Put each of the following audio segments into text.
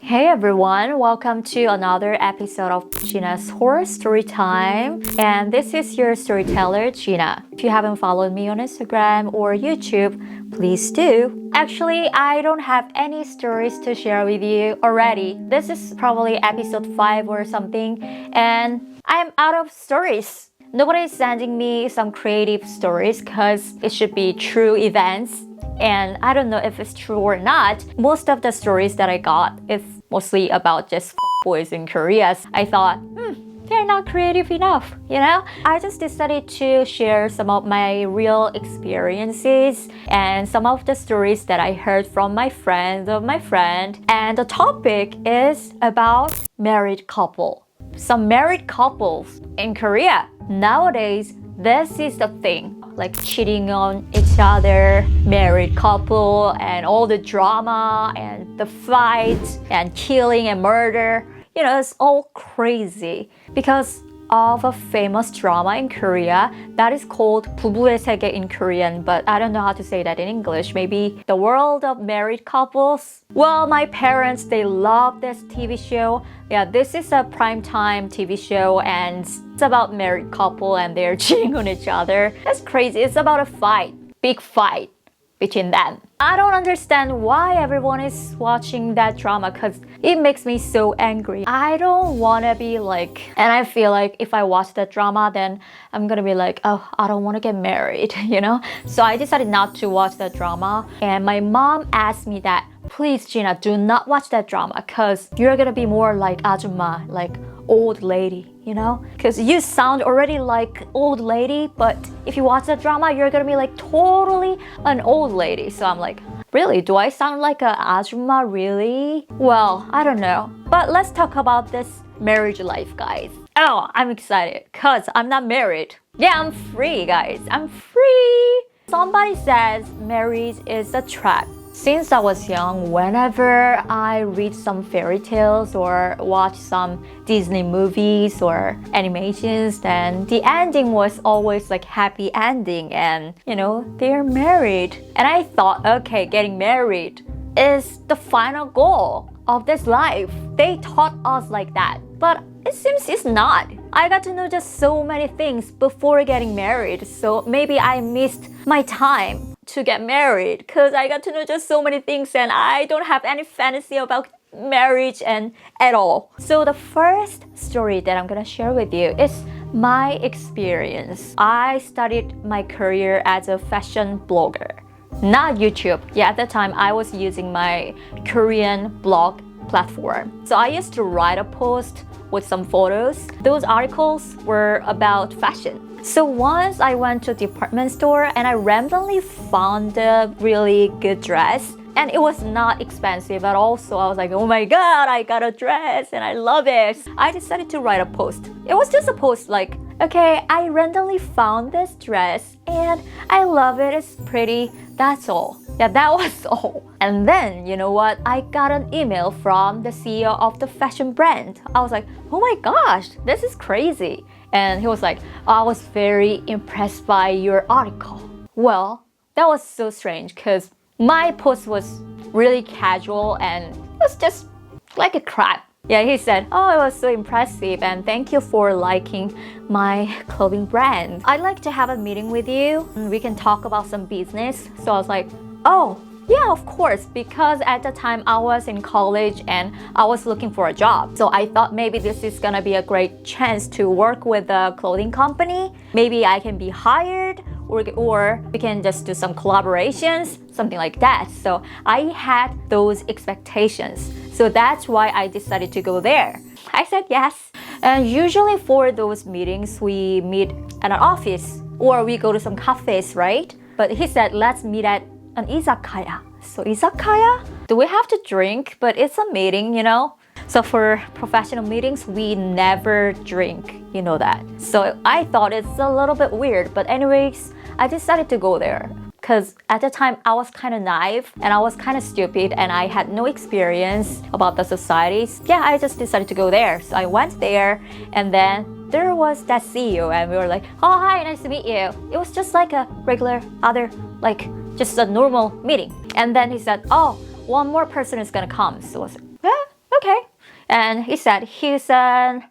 Hey everyone, welcome to another episode of Gina's Horror Storytime. And this is your storyteller, Gina. If you haven't followed me on Instagram or YouTube, please do. Actually, I don't have any stories to share with you already. This is probably episode 5 or something, and I'm out of stories. Nobody is sending me some creative stories because it should be true events. And I don't know if it's true or not. Most of the stories that I got is mostly about just boys in Korea. I thought, they're not creative enough, you know? I just decided to share some of my real experiences and some of the stories that I heard from my friends of my friend. And the topic is about married couple. Some married couples in Korea. Nowadays, this is the thing. Like cheating on each other, married couple, and all the drama and the fights and killing and murder. You know, it's all crazy because of a famous drama in Korea that is called 부부의 세계 in Korean, but I don't know how to say that in English. Maybe the world of married couples. Well, my parents, they love this TV show. Yeah, this is a primetime TV show and it's about married couple and they're cheating on each other. That's crazy. It's about a fight, big fight between them. I don't understand why everyone is watching that drama because it makes me so angry. I don't want to be like, and I feel like if I watch that drama, then I'm gonna be like, oh, I don't want to get married, you know? So I decided not to watch that drama. And my mom asked me that, please, Gina, do not watch that drama because you're gonna be more like 아줌마, like old lady, you know? Because you sound already like old lady, but if you watch the drama, you're gonna be like totally an old lady. So I'm like, really? Do I sound like a 아줌마 really? Well, I don't know. But let's talk about this marriage life, guys. Oh, I'm excited because I'm not married. Yeah, I'm free, guys. I'm free. Somebody says marriage is a trap. Since I was young, whenever I read some fairy tales or watch some Disney movies or animations, then the ending was always like happy ending and, you know, they're married. And I thought, okay, getting married is the final goal of this life. They taught us like that, but it seems it's not. I got to know just so many things before getting married, so maybe I missed my time to get married because I got to know just so many things and I don't have any fantasy about marriage and at all. So the first story that I'm gonna share with you is my experience. I started my career as a fashion blogger, not YouTube. Yeah, at the time I was using my Korean blog platform. So I used to write a post with some photos. Those articles were about fashion. So once I went to a department store and I randomly found a really good dress and it was not expensive at all. So I was like, oh my God, I got a dress and I love it. I decided to write a post. It was just a post like, okay, I randomly found this dress and I love it. It's pretty. That's all. Yeah, that was all. And then, you know what? I got an email from the CEO of the fashion brand. I was like, oh my gosh, this is crazy. And he was like, I was very impressed by your article. Well, that was so strange because my post was really casual and it was just like a crap. Yeah, he said, oh, it was so impressive and thank you for liking my clothing brand. I'd like to have a meeting with you and we can talk about some business. So I was like, oh, yeah, of course, because at the time I was in college and I was looking for a job. So I thought maybe this is gonna be a great chance to work with a clothing company. Maybe I can be hired or we can just do some collaborations, something like that. So I had those expectations. So that's why I decided to go there. I said yes. And usually for those meetings, we meet at an office or we go to some cafes, right? But he said, let's meet at an izakaya. So izakaya? Do we have to drink? But it's a meeting, you know? So for professional meetings, we never drink, you know that. So I thought it's a little bit weird. But anyways, I decided to go there. Because at the time, I was kind of naive and I was kind of stupid and I had no experience about the societies. Yeah, I just decided to go there. So I went there and then there was that CEO and we were like, oh, hi, nice to meet you. It was just like a regular other, like just a normal meeting. And then he said, oh, one more person is gonna come. So I was like, And he said he's a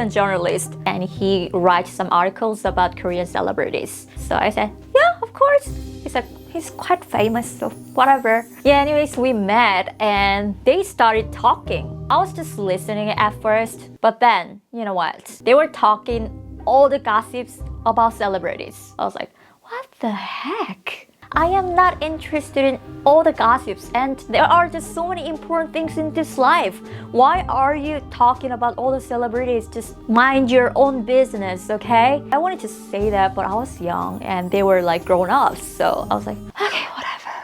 journalist and he writes some articles about Korean celebrities. So I said, yeah, of course. He said, he's quite famous, so whatever. Yeah, anyways, we met and they started talking. I was just listening at first, but then, you know what? They were talking all the gossips about celebrities. I was like, what the heck? I am not interested in all the gossips, and there are just so many important things in this life. Why are you talking about all the celebrities? Just mind your own business, okay? I wanted to say that, but I was young and they were like grown ups, so I was like, okay, whatever.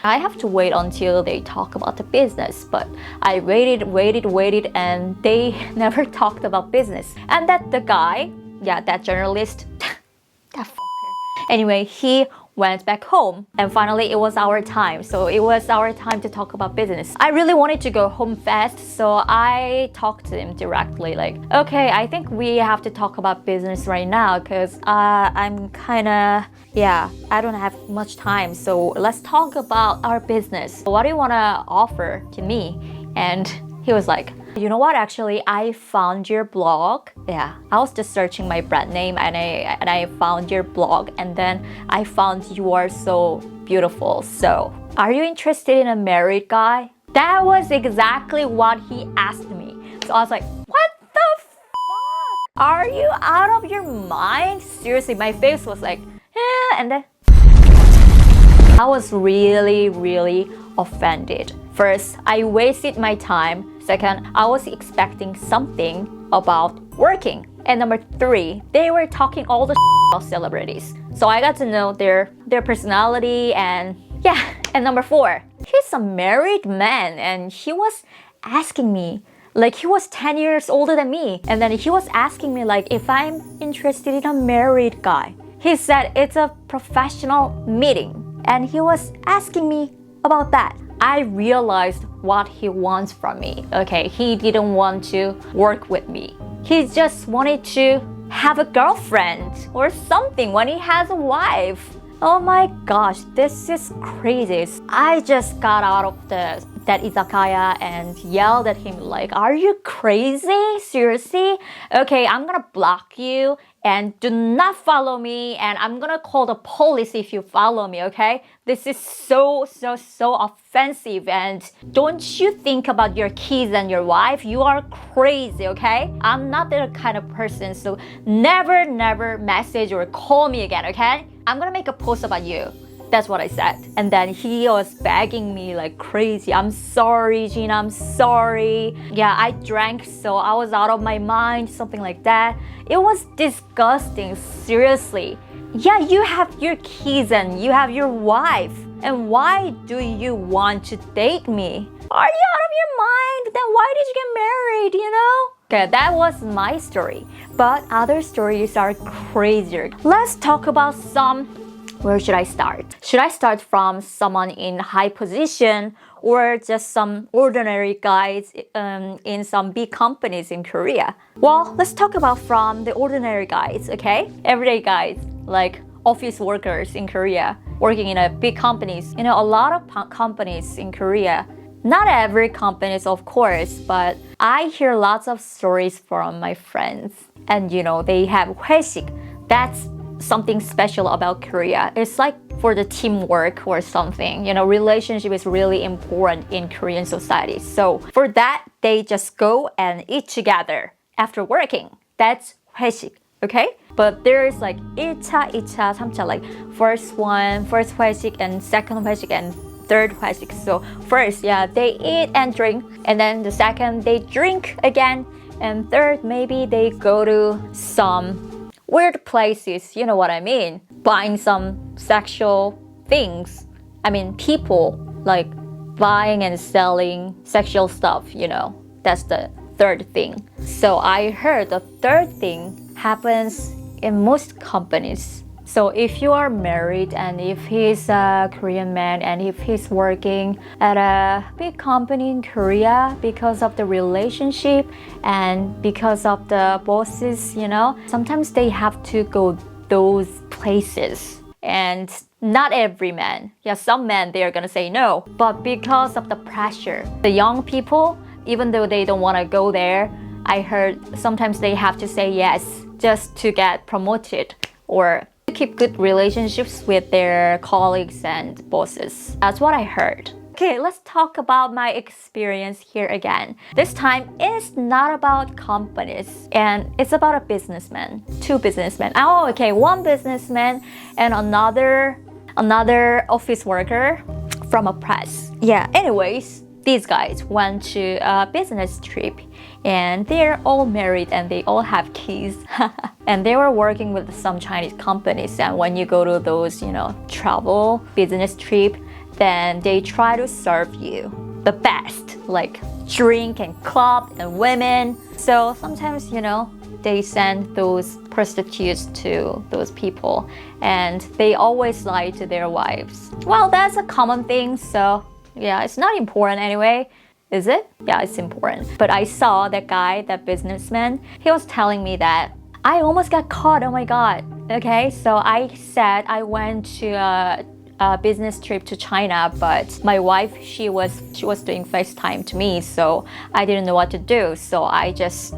I have to wait until they talk about the business, but I waited, and they never talked about business. And that the guy, that journalist, that fucker. Anyway, he went back home, and finally it was our time. So it was our time to talk about business. I really wanted to go home fast, so I talked to him directly like, okay, I think we have to talk about business right now because I'm kinda, I don't have much time, so let's talk about our business. What do you want to offer to me? And he was like, you know what, actually, I found your blog. I was just searching my brand name and I found your blog, and then I found you are so beautiful. So, are you interested in a married guy? That was exactly what he asked me. So I was like, what the fuck? Are you out of your mind? Seriously, my face was like, and then I was really offended. First, I wasted my time. Second, I was expecting something about working. And number 3, they were talking all the about celebrities. So I got to know their personality and And number 4, he's a married man and he was asking me, like he was 10 years older than me. And then he was asking me like if I'm interested in a married guy. He said it's a professional meeting and he was asking me about that. I realized what he wants from me. Okay, he didn't want to work with me. He just wanted to have a girlfriend or something when he has a wife. Oh my gosh, this is crazy. I just got out of that izakaya and yelled at him like, are you crazy? Seriously? Okay, I'm gonna block you and do not follow me, and I'm gonna call the police if you follow me, okay? This is so offensive, and don't you think about your kids and your wife? You are crazy, okay? I'm not that kind of person, so never message or call me again, okay? I'm gonna make a post about you. That's what I said. And then he was begging me like crazy. I'm sorry, Gina, I'm sorry. Yeah, I drank, so I was out of my mind, something like that. It was disgusting, seriously. Yeah, you have your kids and you have your wife. And why do you want to date me? Are you out of your mind? Then why did you get married, you know? Okay, that was my story. But other stories are crazier. Let's talk about where should I start? Should I start from someone in high position or just some ordinary guys in some big companies in Korea? Well, let's talk about from the ordinary guys, okay? Everyday guys, like office workers in Korea, working in a big companies. You know, a lot of companies in Korea, not every companies, of course, but I hear lots of stories from my friends. And you know, they have 회식. That's something special about Korea. It's like for the teamwork or something. You know, relationship is really important in Korean society. So for that, they just go and eat together after working. That's 회식, okay? But there's like 1차, 2차, 3차, like first 회식 and second 회식 and third 회식. So first, they eat and drink, and then the second, they drink again, and third, maybe they go to some weird places, you know what I mean? Buying some sexual things. I mean, people like buying and selling sexual stuff, you know. That's the third thing. So I heard the third thing happens in most companies. So if you are married and if he's a Korean man and if he's working at a big company in Korea because of the relationship and because of the bosses, you know, sometimes they have to go those places. And not every man. Yeah, some men, they are gonna say no. But because of the pressure, the young people, even though they don't want to go there, I heard sometimes they have to say yes just to get promoted or to keep good relationships with their colleagues and bosses. That's what I heard. Okay, let's talk about my experience here again. This time, it's not about companies, and it's about a businessman. Two businessmen. Oh, okay, one businessman and another office worker from a press. Yeah, anyways, these guys went to a business trip and they're all married and they all have kids. And they were working with some Chinese companies, and when you go to those, travel business trip, then they try to serve you the best, like drink and club and women. So sometimes, they send those prostitutes to those people and they always lie to their wives. Well, that's a common thing, so yeah, it's not important anyway. Is it? Yeah, it's important. But I saw that guy, that businessman, he was telling me that I almost got caught, oh my God. Okay, so I said I went to a business trip to China, but my wife, she was doing FaceTime to me, so I didn't know what to do. So I just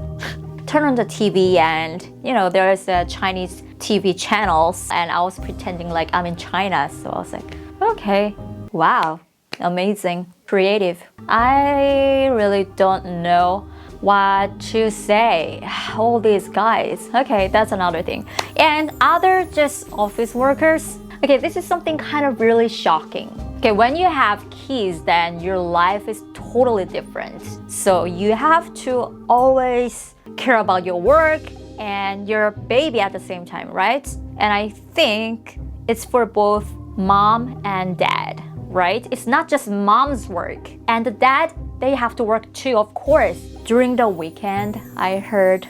turned on the TV and, there's a Chinese TV channels and I was pretending like I'm in China. So I was like, okay, wow, amazing, creative. I really don't know what to say. All these guys. Okay, that's another thing. And other just office workers. Okay, this is something kind of really shocking. Okay, when you have kids, then your life is totally different. So you have to always care about your work and your baby at the same time, right? And I think it's for both mom and dad, right? It's not just mom's work. And the dad, they have to work too, of course. During the weekend, I heard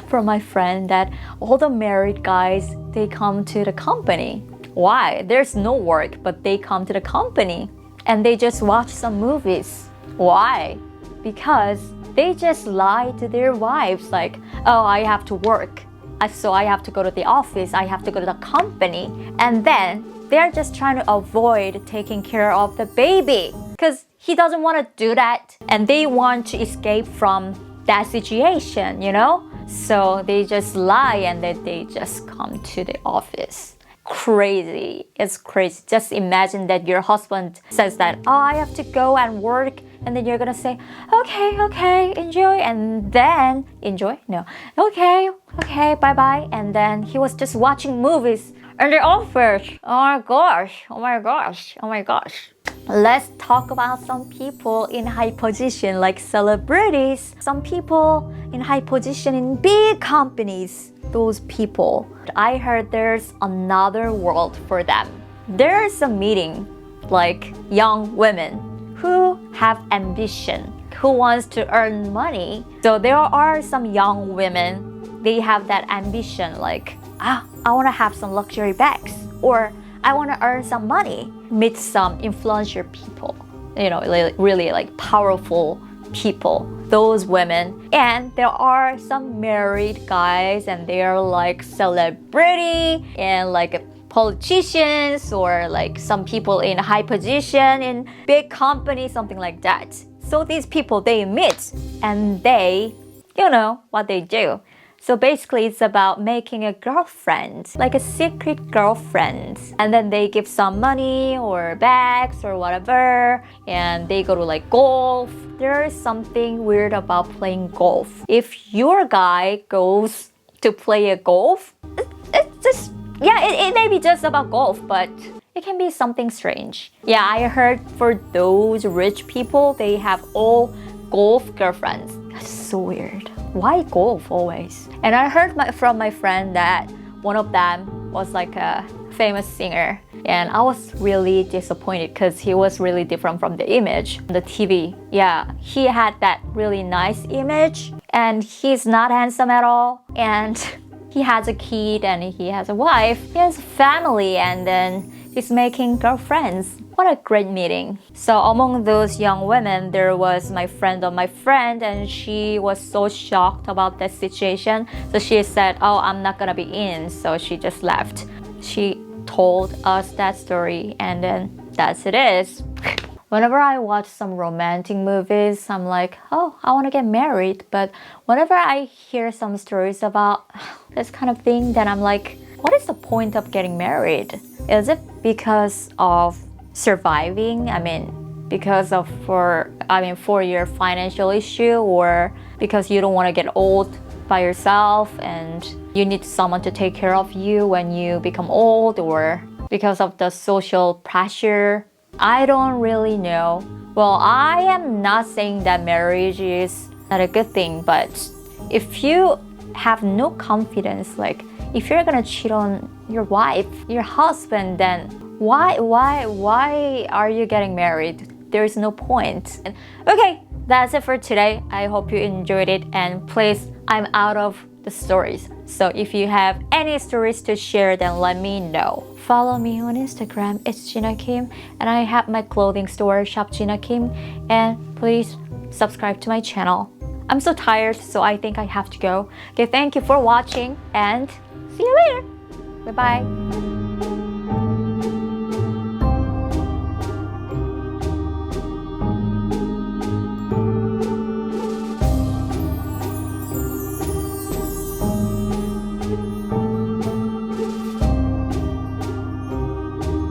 from my friend that all the married guys, they come to the company. Why? There's no work, but they come to the company and they just watch some movies. Why? Because they just lie to their wives like, oh, I have to work. So I have to go to the office. I have to go to the company. And then they're just trying to avoid taking care of the baby because he doesn't want to do that. And they want to escape from that situation, So they just lie and then they just come to the office. Crazy. It's crazy. Just imagine that your husband says that, oh, I have to go and work. And then you're gonna say, okay, enjoy. And then, enjoy? No. Okay, bye-bye. And then he was just watching movies in the office. Oh my gosh. Let's talk about some people in high position like celebrities. Some people in high position in big companies. Those people. I heard there's another world for them. There's a meeting like young women who have ambition, who wants to earn money. So there are some young women, they have that ambition like, I want to have some luxury bags, or I want to earn some money, meet some influential people, really like powerful people, those women. And there are some married guys and they're like celebrity and like politicians or like some people in high position in big companies, something like that. So these people, they meet and they, what they do. So basically it's about making a girlfriend, like a secret girlfriend. And then they give some money or bags or whatever. And they go to like golf. There is something weird about playing golf. If your guy goes to play a golf, it's just, it may be just about golf, but it can be something strange. Yeah, I heard for those rich people, they have all golf girlfriends. That's so weird. Why golf always? And I heard from my friend that one of them was like a famous singer. And I was really disappointed because he was really different from the image on the TV. Yeah, he had that really nice image and he's not handsome at all. And he has a kid and he has a wife. He has a family and then he's making girlfriends. What a great meeting. So among those young women, there was my friend of my friend and she was so shocked about that situation. So she said, oh, I'm not gonna be in. So she just left. She told us that story and then that's it is. Whenever I watch some romantic movies, I'm like, oh, I want to get married. But whenever I hear some stories about this kind of thing, then I'm like, what is the point of getting married? Is it because of surviving? I mean, because of for your financial issue, or because you don't want to get old by yourself and you need someone to take care of you when you become old, or because of the social pressure? I don't really know. Well, I am not saying that marriage is not a good thing, but if you have no confidence, like if you're gonna cheat on your wife, your husband, then why are you getting married? There is no point. Okay, that's it for today. I hope you enjoyed it, and please, I'm out of the stories. So if you have any stories to share, then let me know. Follow me on Instagram, itsjinakim, and I have my clothing store, Shop Jinakim, and please subscribe to my channel. I'm so tired, so I think I have to go. Okay, thank you for watching, and see you later. Bye-bye.